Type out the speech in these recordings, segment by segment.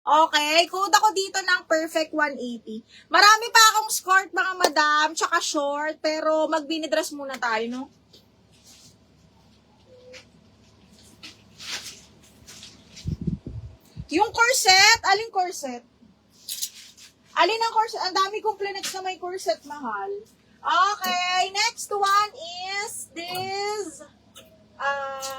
Okay, code ako dito ng perfect 180. Marami pa akong skirt mga madam, tsaka short, pero mag-binidress muna tayo, no? Yung corset, aling corset? Alin ang corset? Ang dami kong plinex na may corset, mahal. Okay, next one is this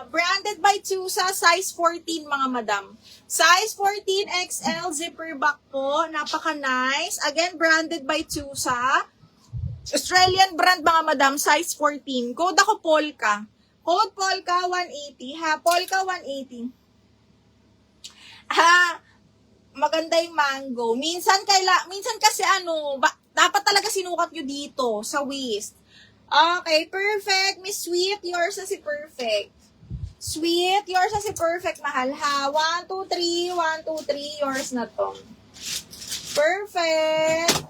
branded by Tusa, size 14 mga madam. Size 14 XL zipper back po, napaka-nice. Again, branded by Tusa. Australian brand mga madam, size 14. Code ako Polka. Code Polka 180 ha, Polka 180. Ha, maganda yung mango. Minsan kasi dapat talaga sinukat nyo dito sa waist. Okay, perfect. Miss Sweet, yours na si perfect. Sweet, yours na si perfect, mahal ha. 1, 2, 3, 1, 2, 3, yours na to. Perfect.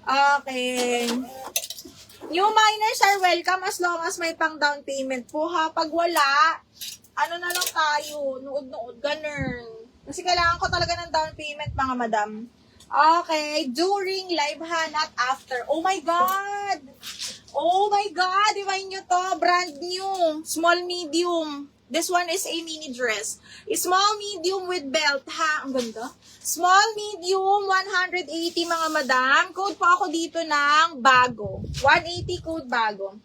Okay. New minors are welcome as long as may pang down payment po ha. Pag wala, ano na lang tayo, nuod-nuod, ganun. Kasi kailangan ko talaga ng down payment, mga madam. Okay, during live ha, not after. Oh my God! Oh my God! Iwain nyo to, brand new. Small, medium. This one is a mini dress. Small, medium with belt ha. Ang ganda. Small, medium, 180 mga madam. Code po ako dito ng bago. 180 code bago.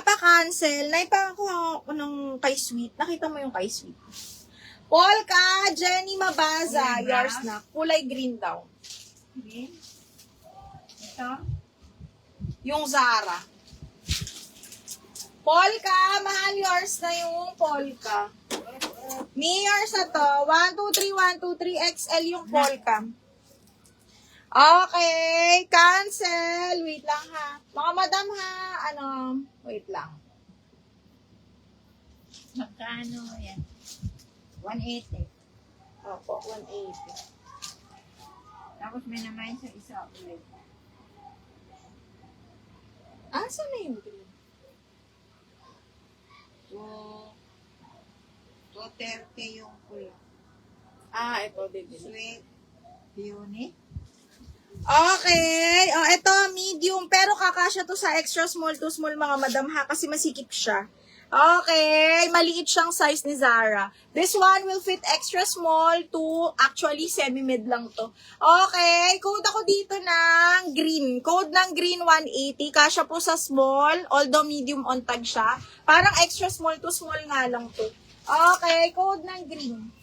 Pa-cancel. Naipakuha ako ng kay Sweet. Nakita mo yung kay Sweet. Polka, Jenny Mabaza. Yours na. Kulay green daw. Green? Ito? Yung Zara. Polka, mahal yours na yung polka. Me yours na to. 1, 2, 3, 1, 2, 3 XL yung polka. Okay, cancel. Wait lang ha. Mga madam ha, wait lang. Magkano yan? 180. Opo, 180. Tapos may naman sa isa ulit. Saan na yung green? 230 yung kuya. Ito din. Sweet. Peony. Okay. Ito, medium. Pero kakasya to sa extra small to small mga madam ha. Kasi masikip siya. Okay. Maliit siyang size ni Zara. This one will fit extra small to actually semi-mid lang to. Okay. Code ako dito ng green. Code ng green 180. Kasya po sa small. Although medium on tag siya. Parang extra small to small nga lang to. Okay. Code ng green.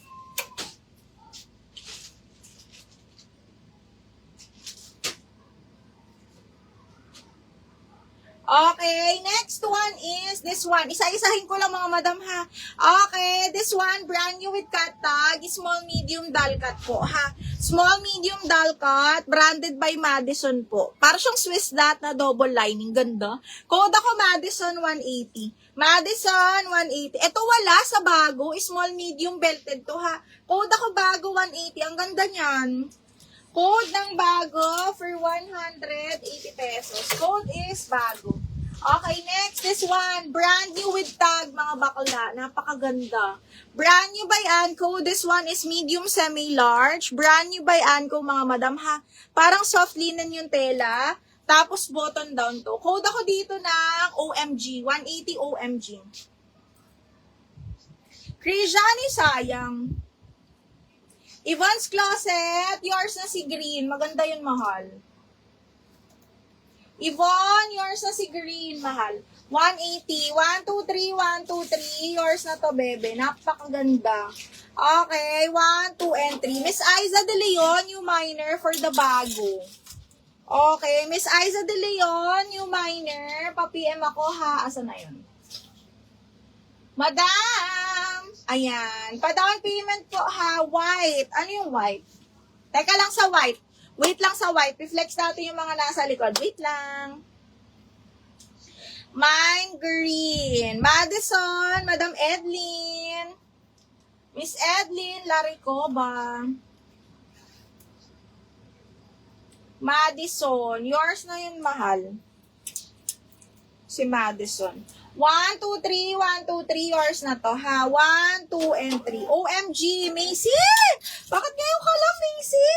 Okay, next one is this one. Isa-isahin ko lang mga madam ha. Okay, this one, brand new with cut tag, small, medium, dull cut po ha. Small, medium, dull cut, branded by Madison po. Para siyang Swiss dot na double lining. Ganda. Code ako Madison 180. Madison 180. Ito wala sa bago, small, medium, belted to ha. Code ako bago 180. Ang ganda niyan. Code ng bago for 180 pesos. Code is bago. Okay, next, this one. Brand new with tag, mga bakla. Napakaganda. Brand new by Anco. This one is medium semi-large. Brand new by Anco, mga madam ha. Parang soft linen yung tela. Tapos button down to. Code ako dito ng OMG. 180 OMG. Crijani, sayang. Yvonne's Closet, yours na si Green. Maganda yun, mahal. Yvonne, yours na si Green, mahal. 180. 1, 2, 3, 1, 2, 3. Yours na to, bebe. Napakaganda. Okay, 1, 2, and 3. Miss Aiza De Leon, you minor for the bago. Okay, Miss Aiza De Leon, you minor. Pa-PM ako, ha? Asa na yun? Madam! Ayan. Pa-down payment po ha. White. Ano yung white? Teka lang sa white. Wait lang sa white. Reflex natin yung mga nasa likod. Wait lang. Mine green. Madison. Madam Edlin. Miss Edlin Laricoba. Madison. Yours na yun, mahal. Si Madison. 1, 2, 3, 1, 2, 3, yours na to, ha? 1, 2, and 3. OMG, Macy! Bakit ngayon ka lang, Macy?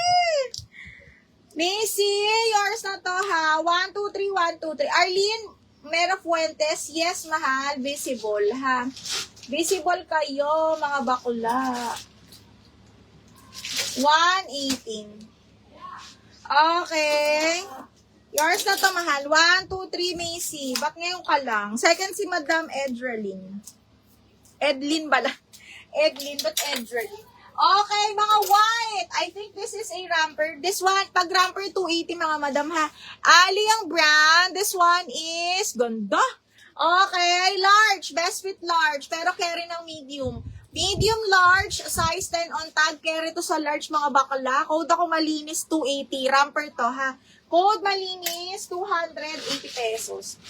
Macy, yours na to, ha? 1, 2, 3, 1, 2, 3. Arlene Mera Fuentes, yes, mahal. Visible, ha? Visible kayo, mga bakula. 118. Okay. Yours na to, mahal. 1, 2, 3, Macy. Ba't ngayon ka lang? Second si Madam Edrelyn. Edlyn bala. Edlyn, but Edrelyn. Okay, mga white. I think this is a ramper. This one, pag ramper 280, mga madam, ha. Ali ang brand. This one is ganda. Okay, large. Best fit large. Pero carry ng medium. Medium large, size 10 on tag. Carry to sa large, mga bakla. Code ako malinis, 280. Ramper to, ha. Code malinis, 280 pesos.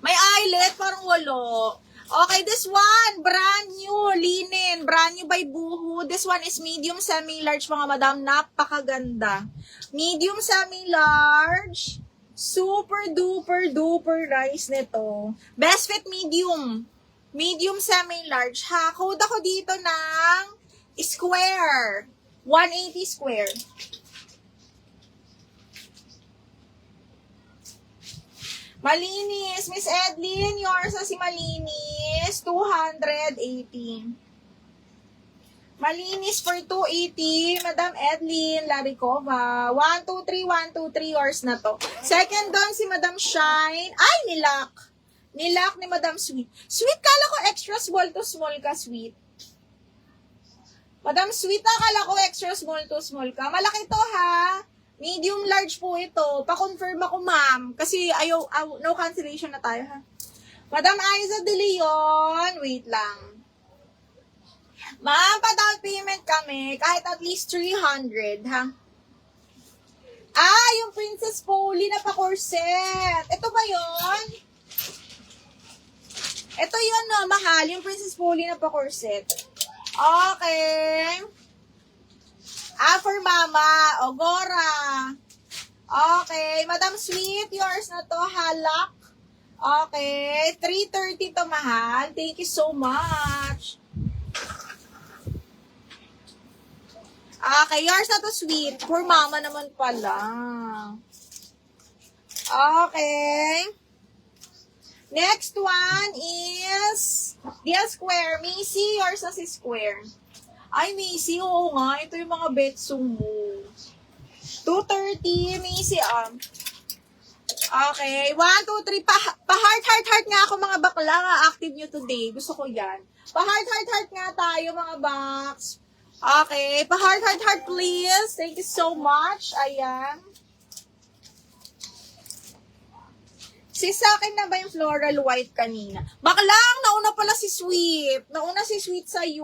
May eyelet, parang walo. Okay, this one, brand new, linen, brand new by Boohoo. This one is medium semi-large, mga madam, napakaganda. Medium semi-large, super duper duper nice nito. Best fit medium, medium semi-large, ha. Code ako dito ng square, 180 square. Malinis, Miss Edlyn, yours na si Malinis, 280. Malinis for 280, Madam Edlyn Laricova. 1, 2, 3, 1, 2, 3, yours na to. Second doon si Madam Shine. Ay, nilak. Nilak ni Madam Sweet. Sweet, kala ko extra small to small ka, Sweet. Madam Sweet, akala ko extra small to small ka. Malaki to, ha? Medium large po ito. Pa-confirm ako, ma'am. Kasi no cancellation na tayo, ha? Madam Aiza De Leon, wait lang. Ma'am, pa-down payment kami. Kahit at least 300, ha? Ah, yung Princess Polly na pa-corset. Ito ba yon? Ito yun, no, mahal. Yung Princess Polly na pa-corset. Okay. Ah, for mama. Ogora. Okay. Madam Sweet, yours na to. Halak. Okay. 330 to, mahal. Thank you so much. Okay. Yours na to, Sweet. For mama naman pala. Okay. Next one is Dia Square. Macy, yours na si Square. Ay, Macy, oo nga. Ito yung mga betsong mo. 230, Macy, Okay, 1, 2, 3. Pa-heart nga ako, mga bakla. Active nyo today. Gusto ko yan. Pa-heart nga tayo, mga box. Okay, pa-heart please. Thank you so much. Ayan. Sa akin na ba yung floral white kanina? Baklang, nauna pala si Sweet. Nauna si Sweet sa'yo.